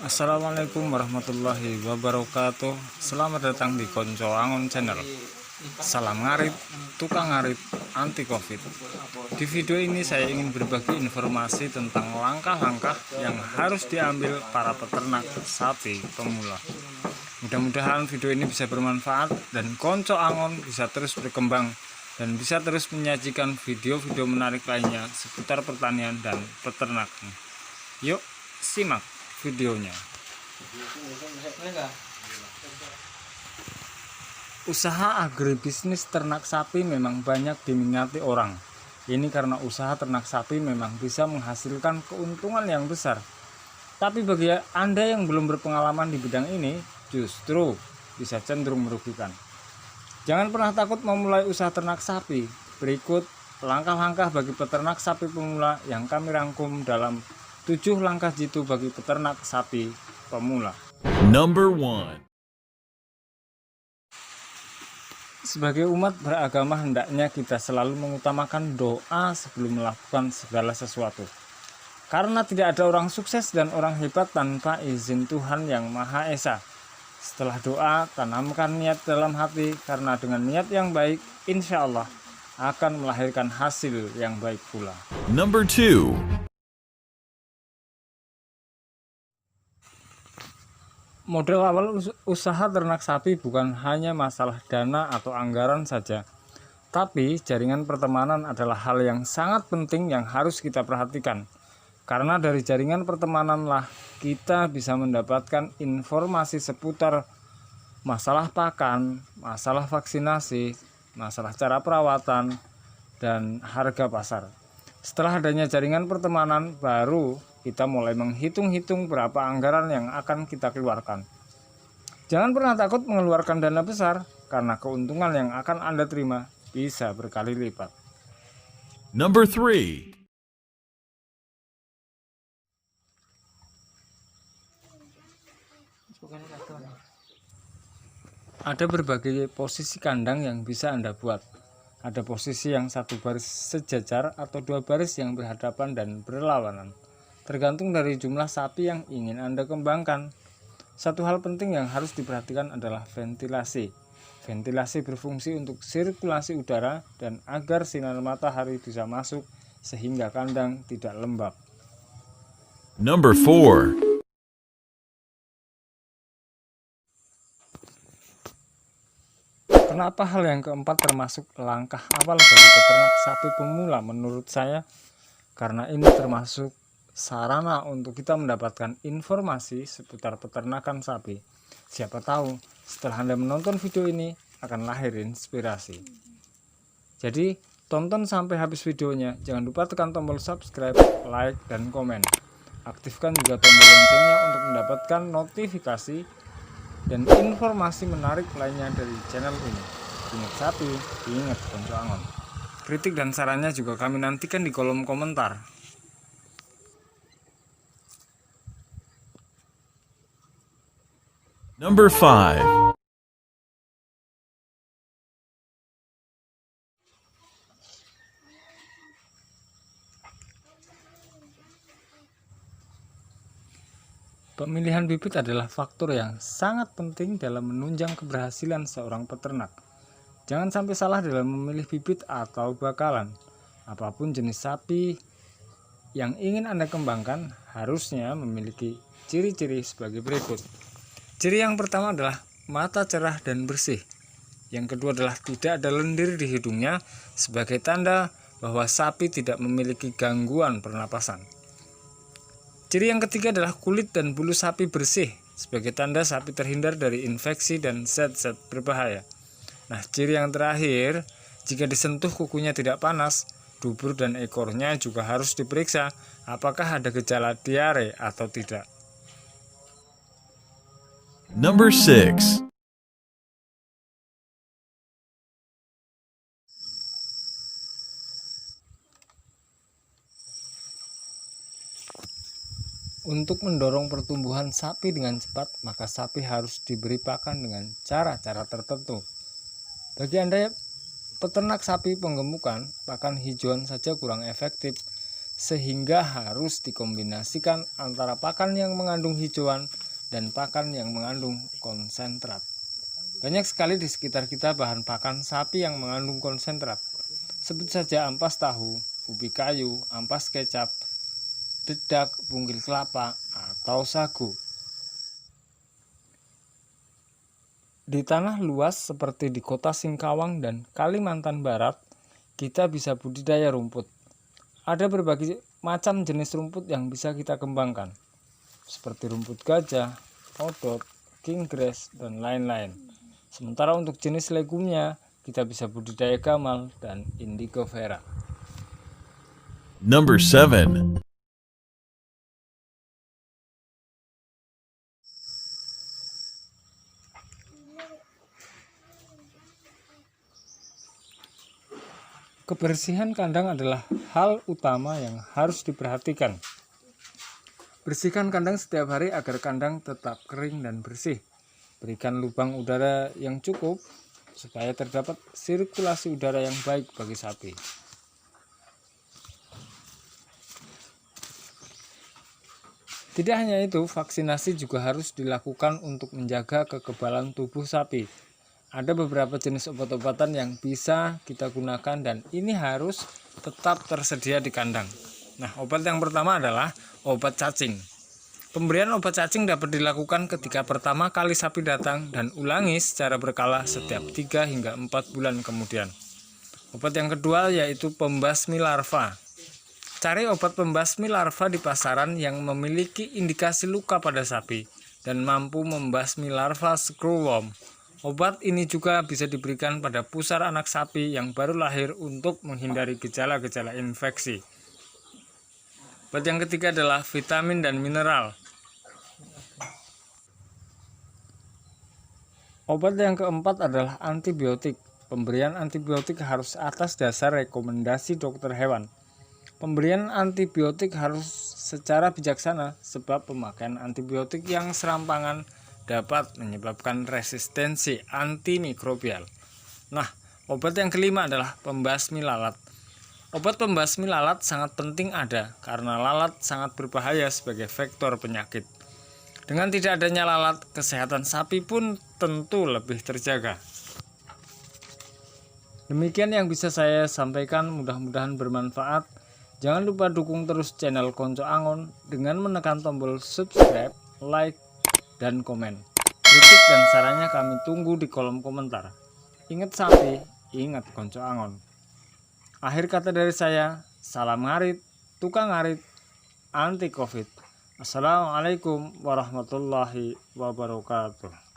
Assalamualaikum warahmatullahi wabarakatuh. Selamat datang di Konco Angon Channel. Salam ngarit, tukang ngarit, anti covid. Di video ini saya ingin berbagi informasi tentang langkah-langkah yang harus diambil para peternak sapi pemula. Mudah-mudahan video ini bisa bermanfaat dan Konco Angon bisa terus berkembang dan bisa terus menyajikan video-video menarik lainnya seputar pertanian dan peternakan. Yuk simak videonya. Usaha agribisnis ternak sapi memang banyak diminati orang. Ini karena usaha ternak sapi memang bisa menghasilkan keuntungan yang besar. Tapi bagi Anda yang belum berpengalaman di bidang ini, justru bisa cenderung merugikan. Jangan pernah takut memulai usaha ternak sapi. Berikut langkah-langkah bagi peternak sapi pemula yang kami rangkum dalam 7 langkah jitu bagi peternak sapi pemula. Number 1. Sebagai umat beragama hendaknya kita selalu mengutamakan doa sebelum melakukan segala sesuatu. Karena tidak ada orang sukses dan orang hebat tanpa izin Tuhan yang Maha Esa. Setelah doa, tanamkan niat dalam hati karena dengan niat yang baik, insya Allah akan melahirkan hasil yang baik pula. Number 2. Model awal usaha ternak sapi bukan hanya masalah dana atau anggaran saja, tapi jaringan pertemanan adalah hal yang sangat penting yang harus kita perhatikan. Karena dari jaringan pertemananlah kita bisa mendapatkan informasi seputar masalah pakan, masalah vaksinasi, masalah cara perawatan, dan harga pasar. Setelah adanya jaringan pertemanan, baru kita mulai menghitung-hitung berapa anggaran yang akan kita keluarkan. Jangan pernah takut mengeluarkan dana besar, karena keuntungan yang akan Anda terima bisa berkali lipat. Number 3. Ada berbagai posisi kandang yang bisa Anda buat. Ada posisi yang satu baris sejajar atau dua baris yang berhadapan dan berlawanan. Tergantung dari jumlah sapi yang ingin Anda kembangkan. Satu hal penting yang harus diperhatikan adalah ventilasi. Ventilasi berfungsi untuk sirkulasi udara dan agar sinar matahari bisa masuk sehingga kandang tidak lembab. Number 4. Kenapa hal yang keempat termasuk langkah awal bagi peternak sapi pemula menurut saya? Karena ini termasuk sarana untuk kita mendapatkan informasi seputar peternakan sapi. Siapa tahu setelah Anda menonton video ini akan lahir inspirasi. Jadi tonton sampai habis videonya. Jangan lupa tekan tombol subscribe, like, dan komen. Aktifkan juga tombol loncengnya untuk mendapatkan notifikasi dan informasi menarik lainnya dari channel ini. Ingat sapi, ingat Konco Angon. Kritik dan sarannya juga kami nantikan di kolom komentar. Number 5. Pemilihan bibit adalah faktor yang sangat penting dalam menunjang keberhasilan seorang peternak. Jangan sampai salah dalam memilih bibit atau bakalan. Apapun jenis sapi yang ingin Anda kembangkan harusnya memiliki ciri-ciri sebagai berikut. Ciri yang pertama adalah mata cerah dan bersih. Yang kedua adalah tidak ada lendir di hidungnya sebagai tanda bahwa sapi tidak memiliki gangguan pernapasan. Ciri yang ketiga adalah kulit dan bulu sapi bersih sebagai tanda sapi terhindar dari infeksi dan zat-zat berbahaya. Nah, ciri yang terakhir, jika disentuh kukunya tidak panas, dubur dan ekornya juga harus diperiksa apakah ada gejala diare atau tidak. Number 6. Untuk mendorong pertumbuhan sapi dengan cepat, maka sapi harus diberi pakan dengan cara-cara tertentu. Bagi Anda peternak sapi penggemukan, pakan hijauan saja kurang efektif, sehingga harus dikombinasikan antara pakan yang mengandung hijauan dan pakan yang mengandung konsentrat. Banyak sekali di sekitar kita bahan pakan sapi yang mengandung konsentrat. Sebut saja ampas tahu, ubi kayu, ampas kecap, dedak, punggil kelapa, atau sagu. Di tanah luas seperti di kota Singkawang dan Kalimantan Barat, kita bisa budidaya rumput. Ada berbagai macam jenis rumput yang bisa kita kembangkan, seperti rumput gajah, odot, king grass, dan lain-lain. Sementara untuk jenis legumnya, kita bisa budidaya gamal dan indigo vera. Number 7. Kebersihan kandang adalah hal utama yang harus diperhatikan. Bersihkan kandang setiap hari agar kandang tetap kering dan bersih. Berikan lubang udara yang cukup supaya terdapat sirkulasi udara yang baik bagi sapi. Tidak hanya itu, vaksinasi juga harus dilakukan untuk menjaga kekebalan tubuh sapi. Ada beberapa jenis obat-obatan yang bisa kita gunakan dan ini harus tetap tersedia di kandang. Nah, obat yang pertama adalah obat cacing. Pemberian obat cacing dapat dilakukan ketika pertama kali sapi datang dan ulangi secara berkala setiap 3 hingga 4 bulan kemudian. Obat yang kedua yaitu pembasmi larva. Cari obat pembasmi larva di pasaran yang memiliki indikasi luka pada sapi dan mampu membasmi larva screwworm. Obat ini juga bisa diberikan pada pusar anak sapi yang baru lahir untuk menghindari gejala-gejala infeksi. Obat yang ketiga adalah vitamin dan mineral. Obat yang keempat adalah antibiotik. Pemberian antibiotik harus atas dasar rekomendasi dokter hewan. Pemberian antibiotik harus secara bijaksana sebab pemakaian antibiotik yang serampangan dapat menyebabkan resistensi antimikrobial. Nah, obat yang kelima adalah pembasmi lalat. Obat pembasmi lalat sangat penting ada karena lalat sangat berbahaya sebagai vektor penyakit. Dengan tidak adanya lalat, kesehatan sapi pun tentu lebih terjaga. Demikian yang bisa saya sampaikan, mudah-mudahan bermanfaat. Jangan lupa dukung terus channel Konco Angon dengan menekan tombol subscribe, like, dan komen. Kritik dan sarannya kami tunggu di kolom komentar. Ingat sapi, ingat Konco Angon. Akhir kata dari saya, salam ngarit, tukang ngarit, anti covid. Assalamualaikum warahmatullahi wabarakatuh.